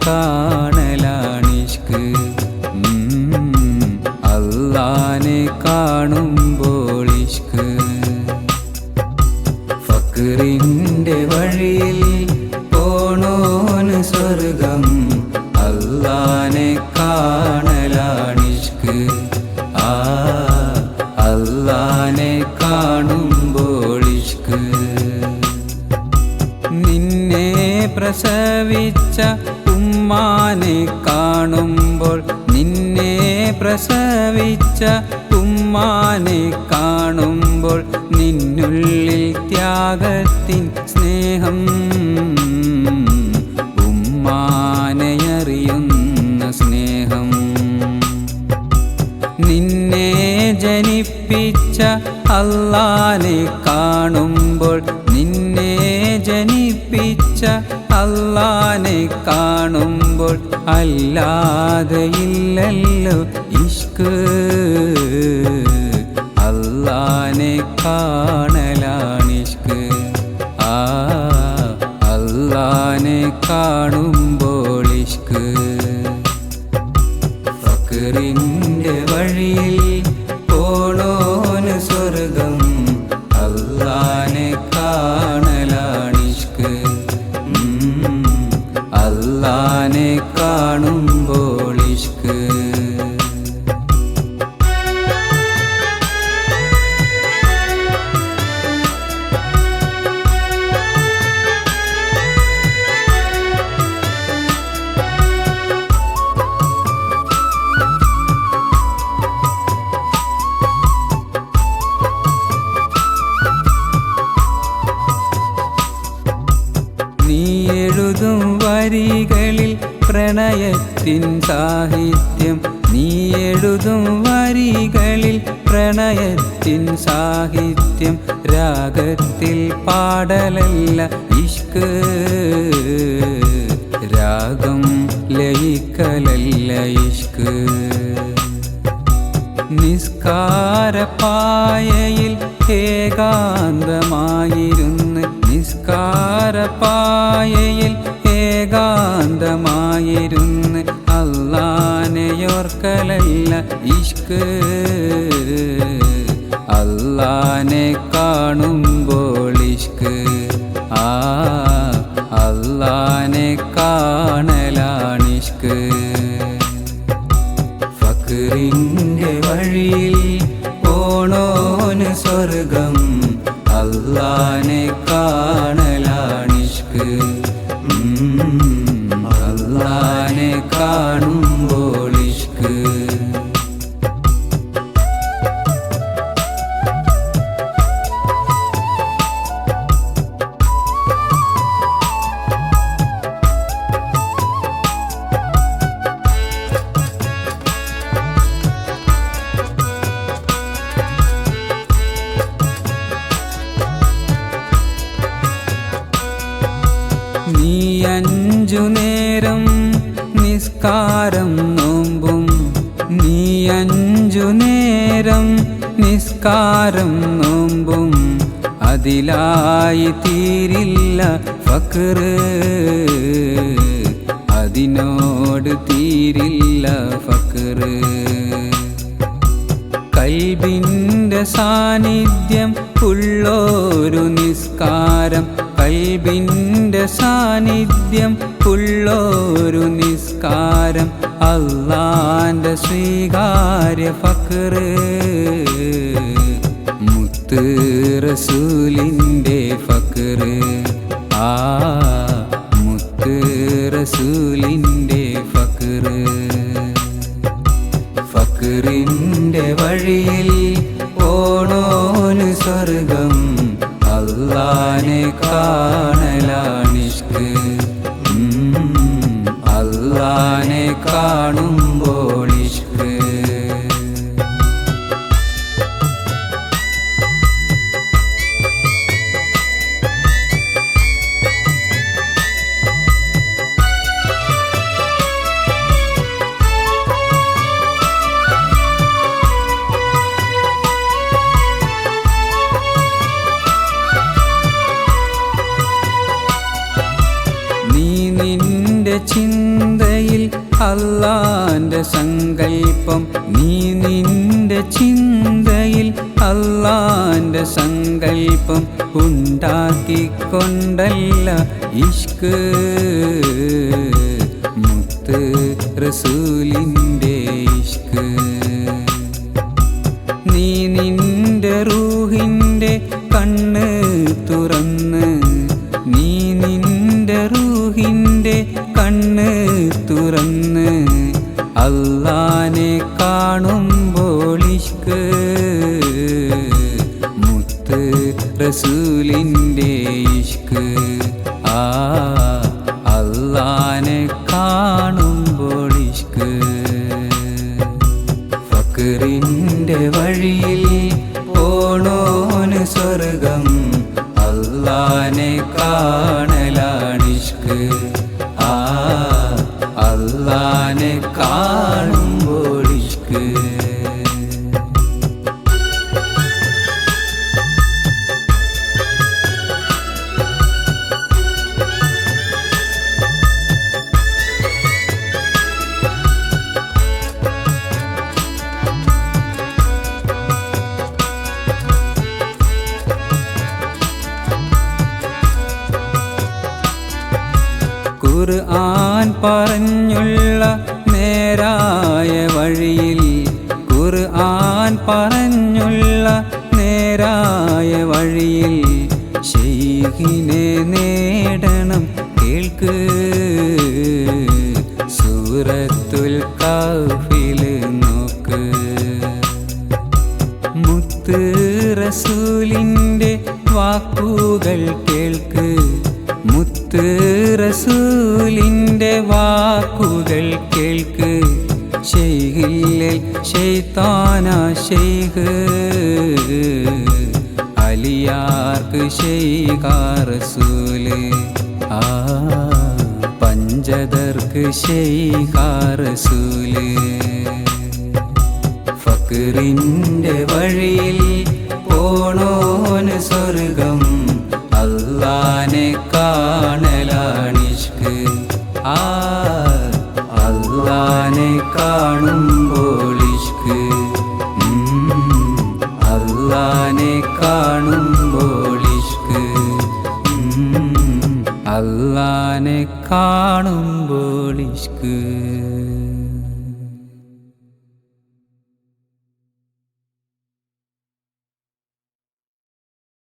കാണലാണിഷ്ക്. അല്ലാനെ കാണുമ്പോൾ ഇഷ്ക്. ഫക്റിന്റെ വഴിയിൽ പോണോന് സ്വർഗം. അല്ലാനെ കാണലാണിഷ്ക്. അല്ലാനെ കാണുമ്പോൾ ഇഷ്ക്. നിന്നെ പ്രസവിച്ച ഉമ്മാനെ കാണുമ്പോൾ, നിന്നെ പ്രസവിച്ച ഉമ്മാനെ കാണുമ്പോൾ, നിന്നുള്ളിൽ ത്യാഗത്തിൻ സ്നേഹം, ഉമ്മാനെ അറിയുന്ന സ്നേഹം. നിന്നെ ജനിപ്പിച്ച അല്ലാനെ കാണുമ്പോൾ, നിന്നെ ജനിപ്പിച്ച അല്ലാനെ കാണുമ്പോൾ, അല്ലാതെയില്ലല്ലോ ഇഷ്ക്. അല്ലാനെ കാണലാണിഷ്ക്. അല്ലാനെ കാണുമ്പോൾ ഇഷ്ക്. ഫക്റിന്റെ വഴിയിൽ പോണോന് സ്വർഗം. അല്ലാനെ കാണലാണിഷ്ക്. അല്ലാനെ കാണുമ്പോൾ ഇഷ്ക്. നീ എഴുതും വരികളിൽ പ്രണയത്തിൻ സാഹിത്യം. നീ എഴുതും വരികളിൽ പ്രണയത്തിൻ സാഹിത്യം. രാഗത്തിൽ പാടലല്ല ഇഷ്ക്. രാഗം ലയിക്കലല്ല ഇഷ്ക്. നിസ്കാരപ്പായയിൽ ഏകാന്തമായിരുന്ന്, നിസ്കാരപ്പായയിൽ ഏകാന്തമായിരുന്ന്, അല്ലാനെയോർക്കലല്ല ഇഷ്ക്. അല്ലാനെ കാണുമ്പോൾ ഇഷ്ക്. അല്ലാനെ കാണലാണിഷ്ക്. ഫക്റിന്റെ വഴിയിൽ പോണോന് സ്വർഗം. അല്ലാനെ കാണലാണിഷ്ക്. അല്ലാനെ കാണുമ്പോൾ ഇഷ്ക്. നീ 5 നേരം നിസ്കാരം നോമ്പും, നീ 5 നേരം നിസ്കാരം നോമ്പും, അതിലായി തീരില്ല ഫക്ർ. അതിനോട് തീരില്ല ഫക്ർ. കൽബിന്റെ സാന്നിധ്യം ഉള്ളൊരു നിസ്കാരം, കൽബിന്റെ സാന്നിധ്യം ഉള്ളൊരു നിസ്കാരം, അല്ലാന്റെ സ്വീകാര്യ ഫക്ർ. മുത്ത് റസൂലിന്റെ ഫക്ർ. മുത്ത് റസൂലിന്റെ ഫക്ർ. ഫക്റിന്റെ വഴിയിൽ പോണോന് സ്വർഗം. അല്ലാനെ കാണലാണിഷ്ക്. അല്ലാനെ കാണുമ്പോൾ ഇഷ്ക്. നിന്റെ ചിന്തയിൽ അല്ലാന്റെ സങ്കൽപ്പം നീ നിന്റെ ചിന്തയിൽ അല്ലാന്റെ സങ്കൽപ്പം ഉണ്ടാക്കിക്കൊണ്ടല്ല ഇഷ്ക് മുത്ത് റസൂലിൻ്റെ ഇഷ്ക് നീ നിന്റെ റൂഹിൻ്റെ കണ്ണ് തുറന്ന് നീ നിന്റെ റൂഹിൻ്റെ കണ്ണ് തുറന്ന് അല്ലാനെ കാണുമ്പോൾ ഇഷ്ക് മുത്ത് റസൂലിൻ്റെ ഇഷ്ക് അല്ലാനെ കാണുമ്പോൾ ഇഷ്ക് ഫക്റിൻ്റെ വഴിയിൽ പോണോന് സ്വർഗം അല്ലാനെ കാണലാണിഷ്ക് അല്ലാനെ കാണുമ്പോൾ ഇഷ്ക് ഖുർആൻ പറഞ്ഞുള്ള നേരായ വഴിയിൽ ഖുർആൻ പറഞ്ഞുള്ള നേരായ വഴിയിൽ ശൈഖിനെ നേടണം കേൾക്ക് സൂറത്തുൽ കഹ്ഫിൽ നോക്ക് മുത്ത് റസൂലിൻ്റെ വാക്കുകൾ കേൾക്ക് മുത്ത് റസൂലിൻ്റെ വാക്കുകൾ കേൾക്ക് ശൈഖില്ലേ ശൈത്താന ശൈഖ് അലിയാർക്ക് ശൈഖാ റസൂല് പഞ്ചദർക്ക് ശൈഖാ റസൂല് ഫക്റിൻ്റെ വഴിയിൽ പോണോന് സ്വർഗം അല്ലാനെ കാണലാണിഷ്ക് അല്ലാനെ കാണുമ്പോൾ ഇഷ്ക് അല്ലാനെ കാണുമ്പോൾ ഇഷ്ക് അല്ലാനെ കാണുമ്പോൾ ഇഷ്ക്